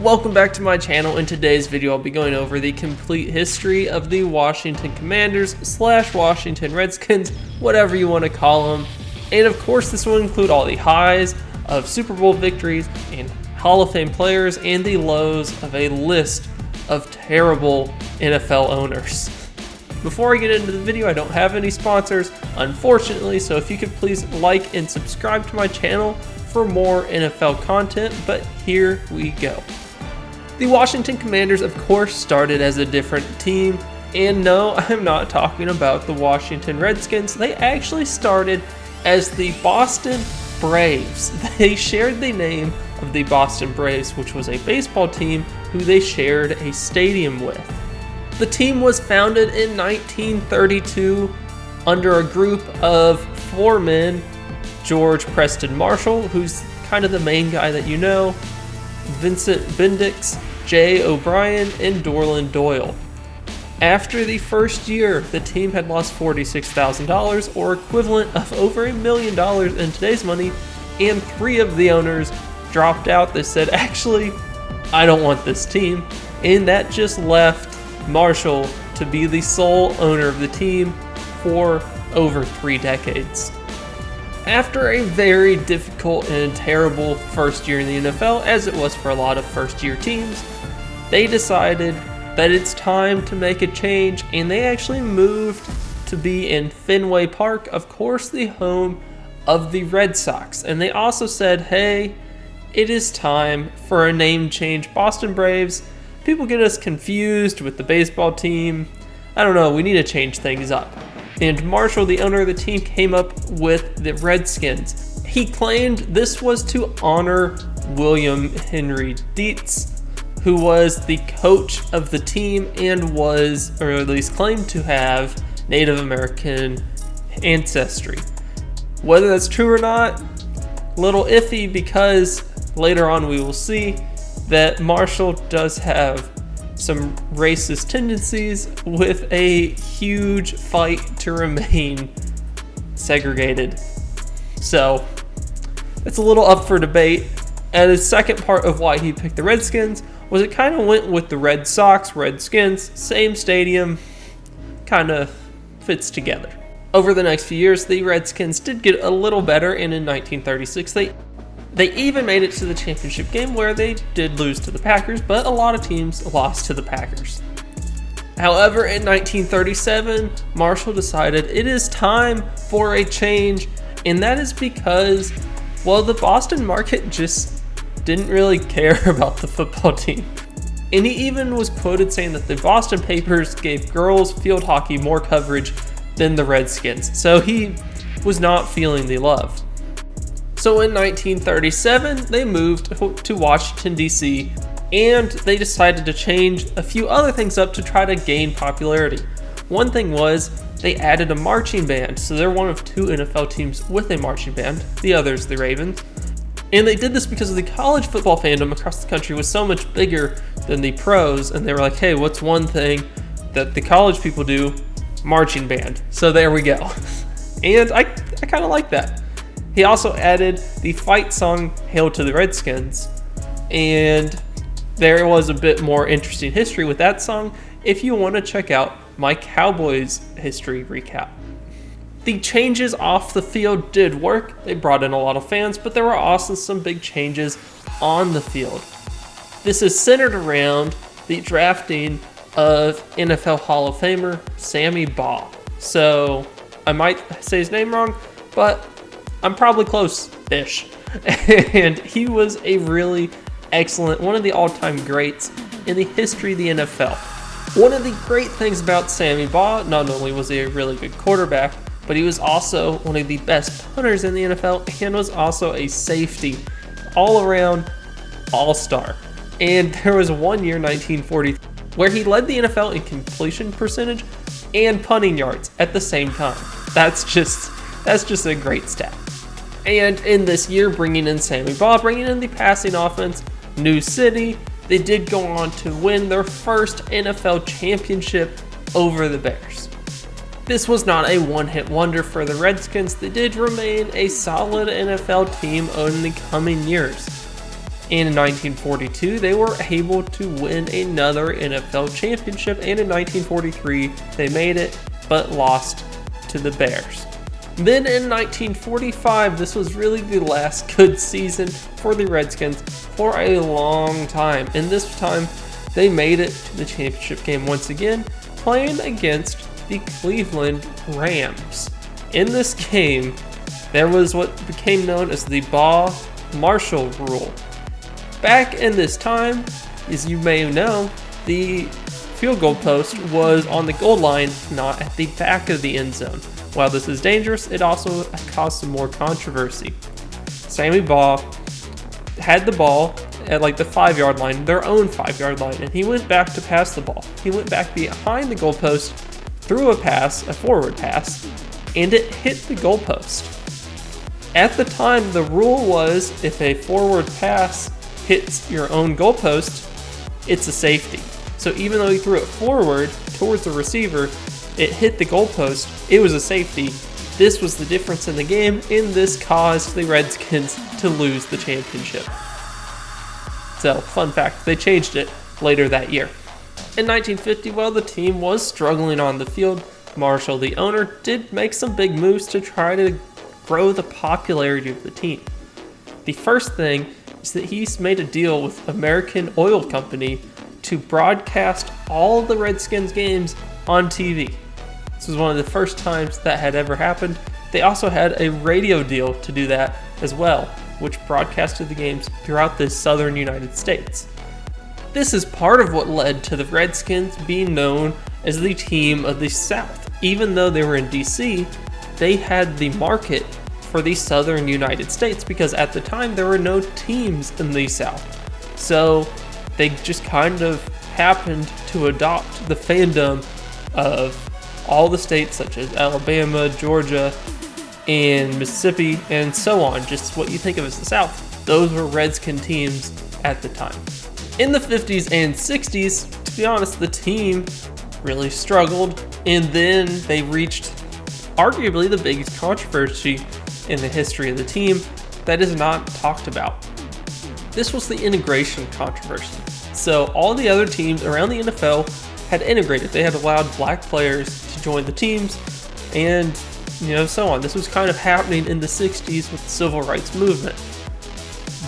Welcome back to my channel. In today's video, I'll be going over the complete history of the Washington Commanders / Washington Redskins, whatever you want to call them. And of course, this will include all the highs of Super Bowl victories and Hall of Fame players and the lows of a list of terrible NFL owners. Before I get into the video, I don't have any sponsors, unfortunately, so if you could please like and subscribe to my channel for more NFL content, but here we go. The Washington Commanders, of course, started as a different team, and no, I'm not talking about the Washington Redskins. They actually started as the Boston Braves. They shared the name of the Boston Braves, which was a baseball team who they shared a stadium with. The team was founded in 1932 under a group of four men: George Preston Marshall, who's kind of the main guy that you know, Vincent Bendix, Jay O'Brien, and Dorland Doyle. After the first year, the team had lost $46,000, or equivalent of over $1 million in today's money, and three of the owners dropped out. They said, actually, I don't want this team, and that just left Marshall to be the sole owner of the team for over 3 decades. After a very difficult and terrible first year in the NFL, as it was for a lot of first-year teams, they decided that it's time to make a change, and they actually moved to be in Fenway Park, of course, the home of the Red Sox. And they also said, hey, it is time for a name change. Boston Braves, people get us confused with the baseball team. I don't know, we need to change things up. And Marshall, the owner of the team, came up with the Redskins. He claimed this was to honor William Henry Dietz, who was the coach of the team and was, or at least claimed to have, Native American ancestry. Whether that's true or not, a little iffy, because later on we will see that Marshall does have some racist tendencies with a huge fight to remain segregated. So it's a little up for debate. And the second part of why he picked the Redskins was it kind of went with the Red Sox, Redskins, same stadium, kind of fits together. Over the next few years, the Redskins did get a little better, and in 1936 they even made it to the championship game, where they did lose to the Packers, but a lot of teams lost to the Packers. However, in 1937, Marshall decided it is time for a change, and that is because, well, the Boston market just didn't really care about the football team. And he even was quoted saying that the Boston papers gave girls field hockey more coverage than the Redskins, so he was not feeling the love. So in 1937, they moved to Washington, D.C., and they decided to change a few other things up to try to gain popularity. One thing was they added a marching band, so they're one of 2 NFL teams with a marching band, the other's the Ravens. And they did this because the college football fandom across the country was so much bigger than the pros, and they were like, hey, what's one thing that the college people do? Marching band. So there we go. And I kind of like that. He also added the fight song Hail to the Redskins, and there was a bit more interesting history with that song if you want to check out my Cowboys history recap. The changes off the field did work. They brought in a lot of fans, but there were also some big changes on the field. This is centered around the drafting of NFL Hall of Famer Sammy Baugh. So I might say his name wrong, but I'm probably close-ish. And he was a really excellent, one of the all-time greats in the history of the NFL. One of the great things about Sammy Baugh, not only was he a really good quarterback, but he was also one of the best punters in the NFL and was also a safety, all-around all-star. And there was one year, 1940, where he led the NFL in completion percentage and punting yards at the same time. That's just a great stat. And in this year, bringing in Sammy Baugh, bringing in the passing offense, new city, they did go on to win their first NFL championship over the Bears. This was not a one-hit wonder for the Redskins. They did remain a solid NFL team in the coming years. And in 1942, they were able to win another NFL championship, and in 1943, they made it, but lost to the Bears. Then in 1945, this was really the last good season for the Redskins for a long time, and this time they made it to the championship game once again, playing against the Cleveland Rams. In this game, there was what became known as the Baugh-Marshall rule. Back in this time, as you may know, the field goal post was on the goal line, not at the back of the end zone. While this is dangerous, it also caused some more controversy. Sammy Baugh had the ball at like the 5-yard line, their own 5-yard line, and he went back to pass the ball. He went back behind the goalpost, threw a pass, a forward pass, and it hit the goalpost. At the time, the rule was if a forward pass hits your own goalpost, it's a safety. So even though he threw it forward towards the receiver, it hit the goalpost, it was a safety. This was the difference in the game, and this caused the Redskins to lose the championship. So, fun fact, they changed it later that year. In 1950, while the team was struggling on the field, Marshall, the owner, did make some big moves to try to grow the popularity of the team. The first thing is that he's made a deal with American Oil Company to broadcast all the Redskins games on TV. This was one of the first times that had ever happened. They also had a radio deal to do that as well, which broadcasted the games throughout the southern United States. This is part of what led to the Redskins being known as the team of the South. Even though they were in DC, they had the market for the southern United States because at the time there were no teams in the South. So they just kind of happened to adopt the fandom of all the states such as Alabama, Georgia, and Mississippi, and so on. Just what you think of as the South. Those were Redskin teams at the time. In the 50s and 60s, to be honest, the team really struggled, and then they reached arguably the biggest controversy in the history of the team that is not talked about. This was the integration controversy. So all the other teams around the NFL had integrated. They had allowed black players to join the teams, and so on. This was kind of happening in the 60s with the civil rights movement.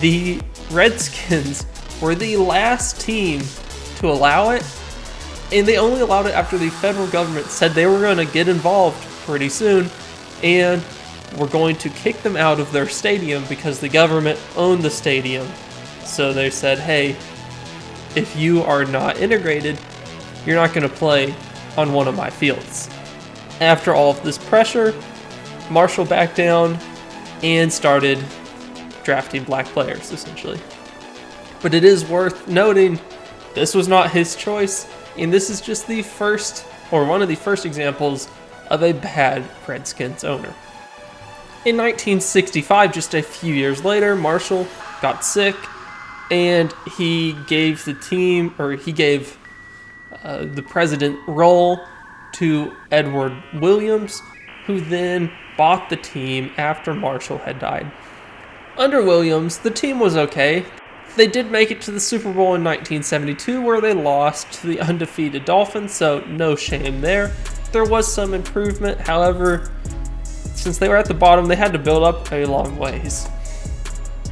The Redskins were the last team to allow it, and they only allowed it after the federal government said they were going to get involved pretty soon and were going to kick them out of their stadium because the government owned the stadium. So they said, hey, if you are not integrated, you're not going to play on one of my fields. After all of this pressure, Marshall backed down and started drafting black players, essentially. But it is worth noting, this was not his choice, and this is just the first, or one of the first examples of a bad Redskins owner. In 1965, just a few years later, Marshall got sick, and he gave the team, or he gave the president role to Edward Williams, who then bought the team after Marshall had died. Under Williams, the team was okay. They did make it to the Super Bowl in 1972, where they lost to the undefeated Dolphins, so no shame there. There was some improvement, however, since they were at the bottom, they had to build up a long ways.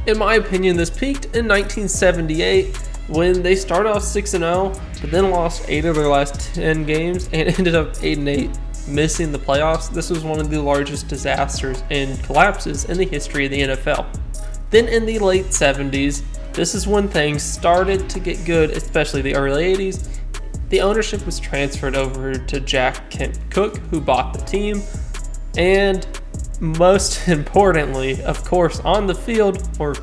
In my opinion, this peaked in 1978 when they started off 6-0, but then lost 8 of their last 10 games and ended up 8-8, missing the playoffs. This was one of the largest disasters and collapses in the history of the NFL. Then in the late 70s, this is when things started to get good, especially the early 80s. The ownership was transferred over to Jack Kent Cooke, who bought the team, and most importantly, of course, on the field or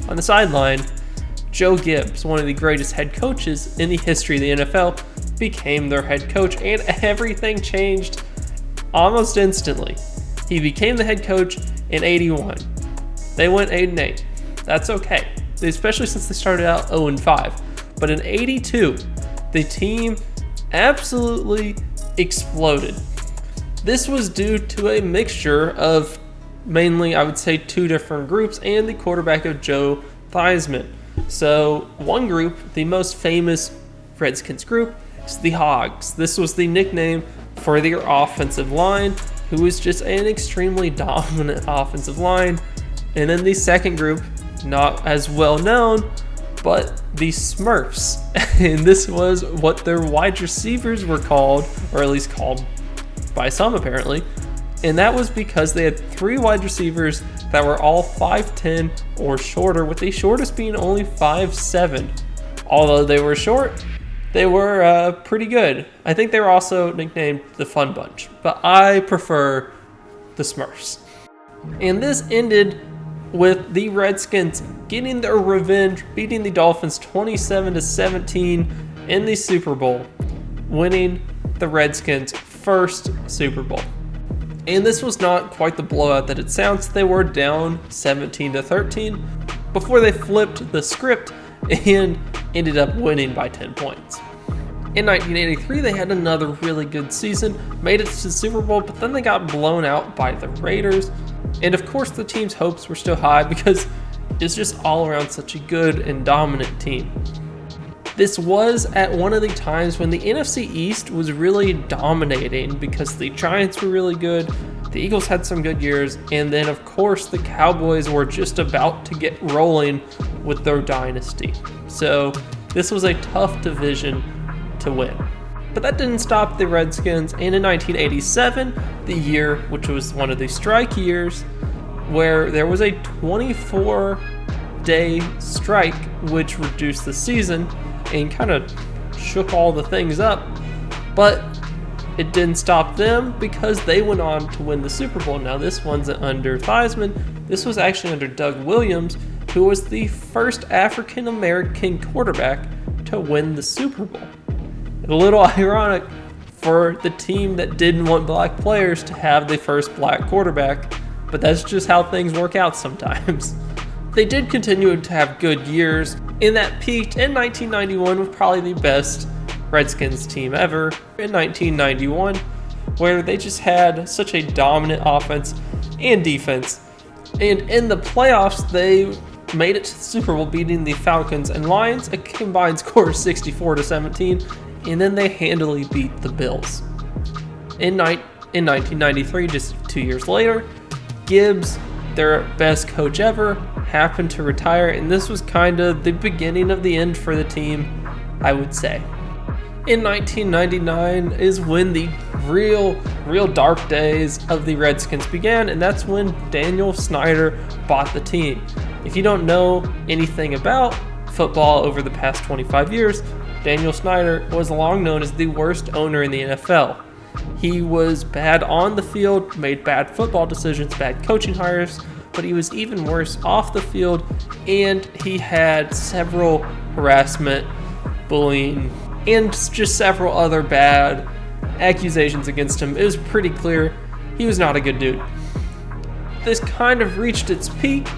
on the sideline, Joe Gibbs, one of the greatest head coaches in the history of the NFL, became their head coach, and everything changed almost instantly. He became the head coach in 81. They went 8-8. That's okay, especially since they started out 0-5. But in 82, the team absolutely exploded. This was due to a mixture of mainly, I would say, 2 different groups and the quarterback of Joe Theismann. So one group, the most famous Redskins group, is the Hogs. This was the nickname for their offensive line, who was just an extremely dominant offensive line. And then the second group, not as well known, but the Smurfs. And this was what their wide receivers were called, or at least called by some apparently. And that was because they had 3 wide receivers that were all 5'10" or shorter, with the shortest being only 5'7". Although they were short, they were pretty good. I think they were also nicknamed the Fun Bunch, but I prefer the Smurfs. And this ended with the Redskins getting their revenge, beating the Dolphins 27-17 in the Super Bowl, winning the Redskins' first Super Bowl. And this was not quite the blowout that it sounds. They were down 17-13 before they flipped the script and ended up winning by 10 points. In 1983, they had another really good season, made it to the Super Bowl, but then they got blown out by the Raiders. And of course, the team's hopes were still high because it's just all around such a good and dominant team. This was at one of the times when the NFC East was really dominating because the Giants were really good, the Eagles had some good years, and then of course the Cowboys were just about to get rolling with their dynasty. So this was a tough division to win. But that didn't stop the Redskins, and in 1987, the year which was one of the strike years, where there was a 24-day strike which reduced the season and kind of shook all the things up, but it didn't stop them because they went on to win the Super Bowl. Now this one's under Theismann. This was actually under Doug Williams, who was the first African American quarterback to win the Super Bowl. A little ironic for the team that didn't want black players to have the first black quarterback, but that's just how things work out sometimes. They did continue to have good years, and that peaked in 1991 with probably the best Redskins team ever in 1991, where they just had such a dominant offense and defense. And in the playoffs, they made it to the Super Bowl, beating the Falcons and Lions, a combined score of 64-17, and then they handily beat the Bills. In 1993, just 2 years later, Gibbs, their best coach ever, happened to retire, and this was kind of the beginning of the end for the team, I would say. In 1999 is when the real dark days of the Redskins began, and that's when Daniel Snyder bought the team. If you don't know anything about football over the past 25 years, Daniel Snyder was long known as the worst owner in the NFL. He was bad on the field, made bad football decisions, bad coaching hires, but he was even worse off the field, and he had several harassment, bullying, and just several other bad accusations against him. It was pretty clear he was not a good dude. This kind of reached its peak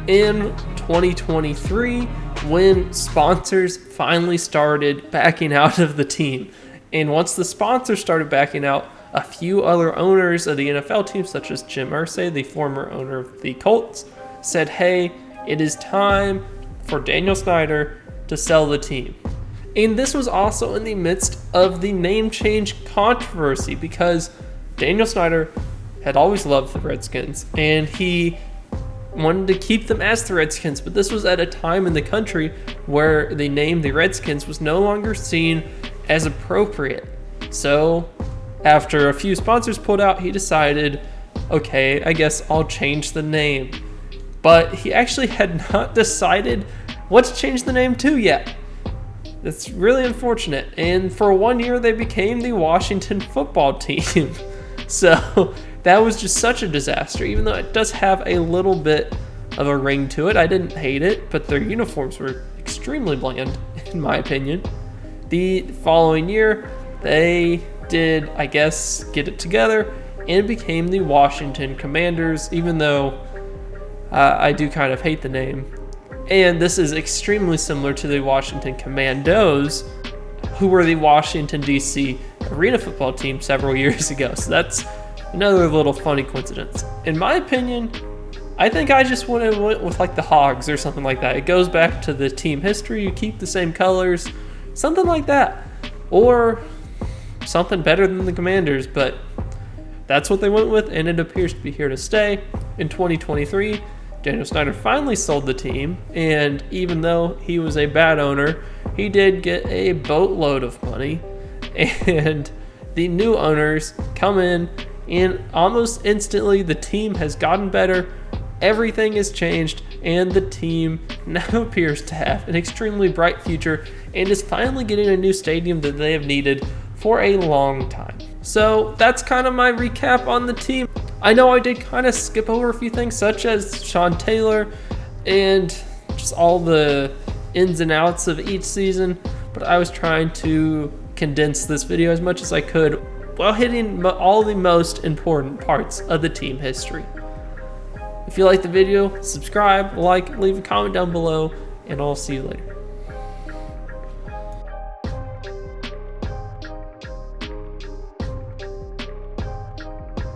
in 2023 when sponsors finally started backing out of the team. And once the sponsors started backing out, a few other owners of the NFL team, such as Jim Irsay, the former owner of the Colts, said, hey, it is time for Daniel Snyder to sell the team. And this was also in the midst of the name change controversy because Daniel Snyder had always loved the Redskins and he wanted to keep them as the Redskins, but this was at a time in the country where the name the Redskins was no longer seen as appropriate. So after a few sponsors pulled out, he decided, okay, I guess I'll change the name. But he actually had not decided what to change the name to yet. That's really unfortunate. And for 1 year, they became the Washington football team. So that was just such a disaster, even though it does have a little bit of a ring to it. I didn't hate it, but their uniforms were extremely bland, in my opinion. The following year, they did, I guess, get it together and became the Washington Commanders, even though I do kind of hate the name. And this is extremely similar to the Washington Commandos, who were the Washington, D.C. arena football team several years ago. So that's another little funny coincidence. In my opinion, I think I just went with like the Hogs or something like that. It goes back to the team history. You keep the same colors, something like that, or something better than the Commanders. But that's what they went with, and it appears to be here to stay. In 2023, Daniel Snyder finally sold the team, and even though he was a bad owner, he did get a boatload of money. And the new owners come in, and almost instantly the team has gotten better. Everything has changed, and the team now appears to have an extremely bright future and is finally getting a new stadium that they have needed for a long time. So that's kind of my recap on the team. I know I did kind of skip over a few things, such as Sean Taylor and just all the ins and outs of each season, but I was trying to condense this video as much as I could while hitting all the most important parts of the team history. If you like the video, subscribe, like, leave a comment down below, and I'll see you later.